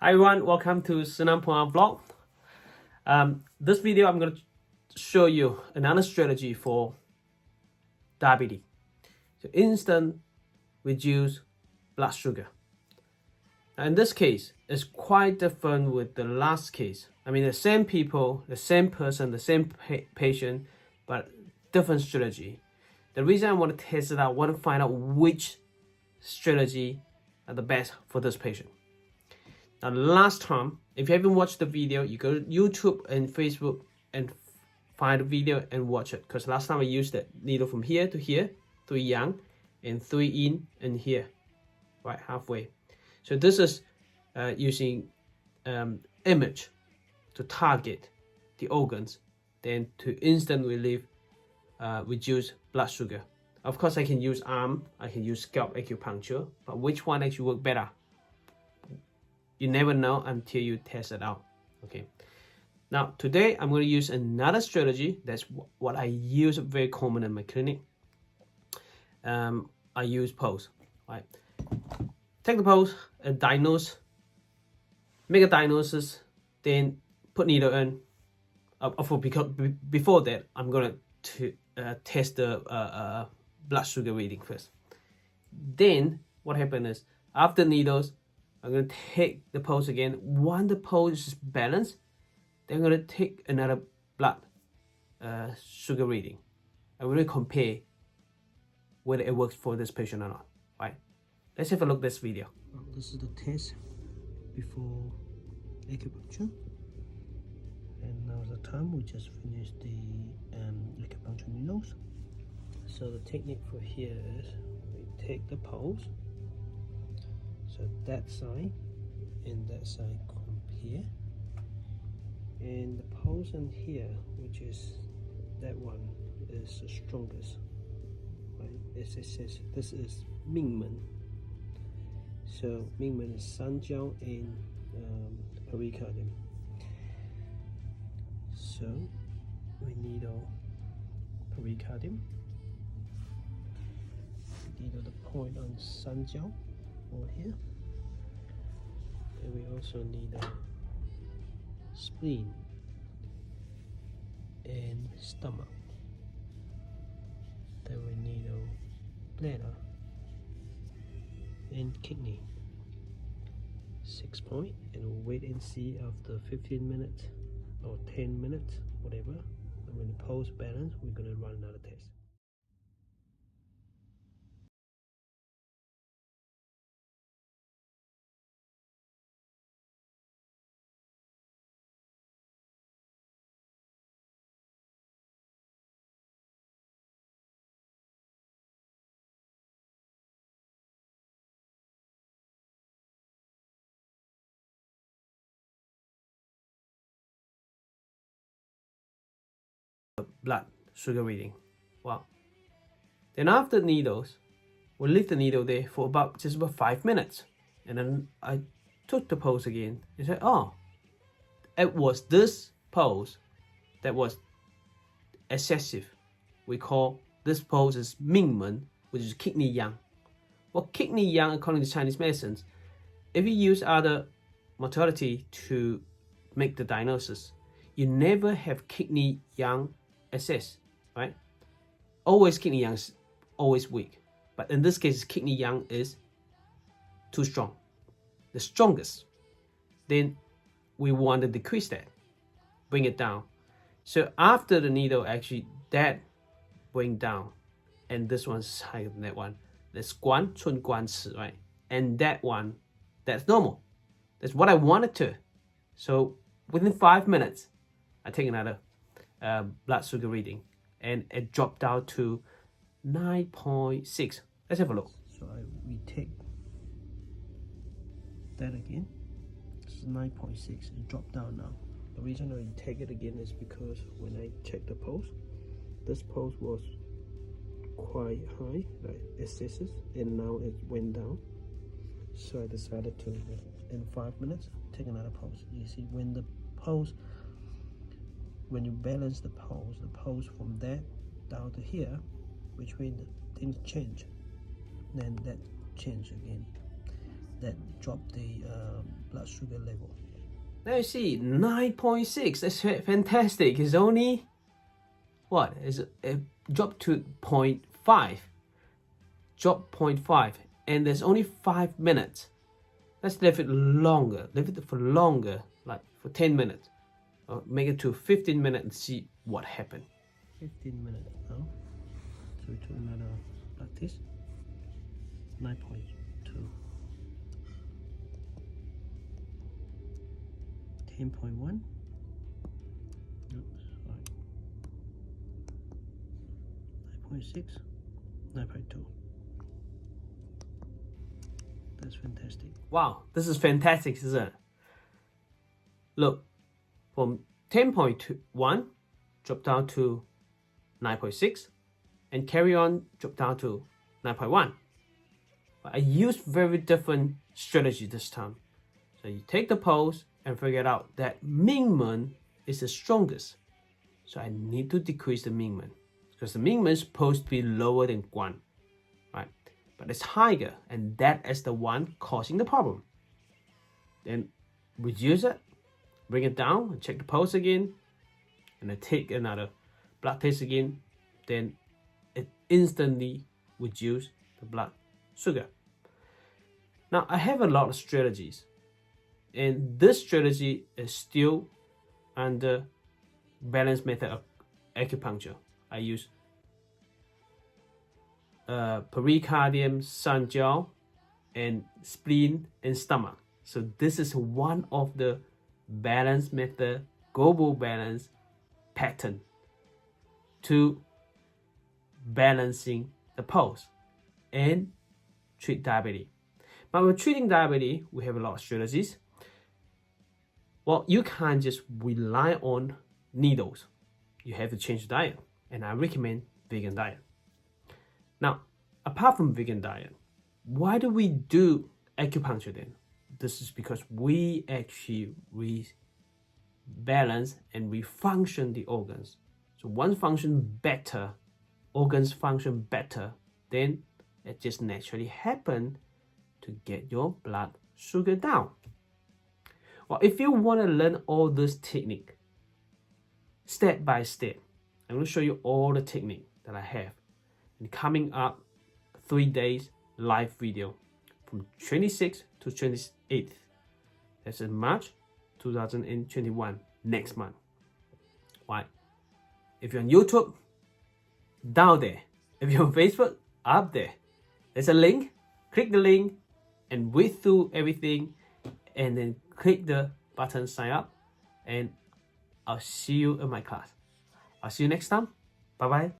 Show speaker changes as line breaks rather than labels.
Hi everyone, welcome to Szenan-Balance vlog. This video I'm going to show you another strategy for diabetes. So instant reduce blood sugar. Now in this case, it's quite different with the last case. I mean the same people, the same person, the same patient, but different strategy. The reason I want to test it out, I want to find out which strategy are the best for this patient. Now last time, if you haven't watched the video, you go to YouTube and Facebook and find the video and watch it. Because last time I used the needle from here to here, 3 yang, and 3 in and here, right halfway. So this is using image to target the organs, then to instant relief, reduce blood sugar. Of course, I can use arm, I can use scalp acupuncture, but which one actually work better? You never know until you test it out. Okay. Now today I'm going to use another strategy. That's what I use very common in my clinic. I use pulse. Right. Take the pulse and diagnose. Make a diagnosis. Then put needle in. Because before that, I'm going to test the blood sugar reading first. Then what happens is after needles, I'm going to take the pulse again. Once the pulse is balanced, then I'm going to take another blood sugar reading. I'm going to compare whether it works for this patient or not. Right? Let's have a look at this video. This is the test before acupuncture. And now the time we just finished the acupuncture needles. So the technique for here is we take the pulse. So that side and that side compare, and the pulse in here, which is that one, is the strongest. Right? As it says, this is Mingmen. So Mingmen is Sanjiao and pericardium. So we needle pericardium. Needle the point on Sanjiao over here. And we also need a spleen and stomach. Then we need a bladder and kidney. 6 point, and we'll wait and see after 15 minutes or 10 minutes, whatever. And when the pulse balance, we're gonna run another test. Blood sugar reading. Wow. Then after needles, we'll leave the needle there for just about 5 minutes. And then I took the pulse again and said, oh, it was this pulse that was excessive. We call this pulse is Mingmen, which is kidney yang. Well, kidney yang, according to Chinese medicines, if you use other modality to make the diagnosis, you never have kidney yang excess, right? Always kidney yang is always weak. But in this case, kidney yang is too strong, the strongest. Then we want to decrease that, bring it down. So after the needle, actually that bring down, and this one's higher than that one. That's guan, chun guan ci, right? And that one, that's normal. That's what I wanted to. So within 5 minutes, I take another blood sugar reading, and it dropped down to 9.6. Let's have a look. So we take that again. It's 9.6. It dropped down now. The reason I take it again is because when I check the pulse, this pulse was quite high, like excesses, and now it went down. So I decided to, in 5 minutes, take another pulse. You see, when the pulse, when you balance the pulse from that down to here, which means things change, then that change again. that drop the blood sugar level. Now you see 9.6. That's fantastic. It's only what is it dropped to 0.5. Drop 0.5, and there's only 5 minutes. Let's leave it longer. Leave it for longer, like for 10 minutes. Or make it to 15 minutes and see what happened. 15 minutes now. So we do another like this. 9.2. 10.1. Oops, sorry. 9.6. 9.2. That's fantastic. Wow, this is fantastic, isn't it? Look, from 10.1 drop down to 9.6 and carry on drop down to 9.1. But I used very different strategy this time. So you take the pulse and figure out that Mingmen is the strongest. So I need to decrease the Mingmen because the Mingmen is supposed to be lower than Guan, right? But it's higher, and that is the one causing the problem. Then reduce it, bring it down, and check the pulse again, and then take another blood test again. Then it instantly reduces the blood sugar. Now I have a lot of strategies, and this strategy is still under balance method of acupuncture. I use pericardium, sun gel, and spleen and stomach. So this is one of the balance method, global balance pattern to balancing the pulse and treat diabetes. But when treating diabetes, we have a lot of strategies. Well, you can't just rely on needles. You have to change the diet, and I recommend vegan diet. Now, apart from vegan diet, why do we do acupuncture then? This is because we actually rebalance and refunction the organs. So once function better, organs function better, then it just naturally happen to get your blood sugar down. Well, if you want to learn all this technique, step by step, I'm going to show you all the technique that I have. And coming up 3 days live video from 26th to 28th. That's in March 2021, next month. Why? If you're on YouTube, down there. If you're on Facebook, up there. There's a link. Click the link and read through everything, and then click the button sign up, and I'll see you in my class. I'll see you next time. Bye bye.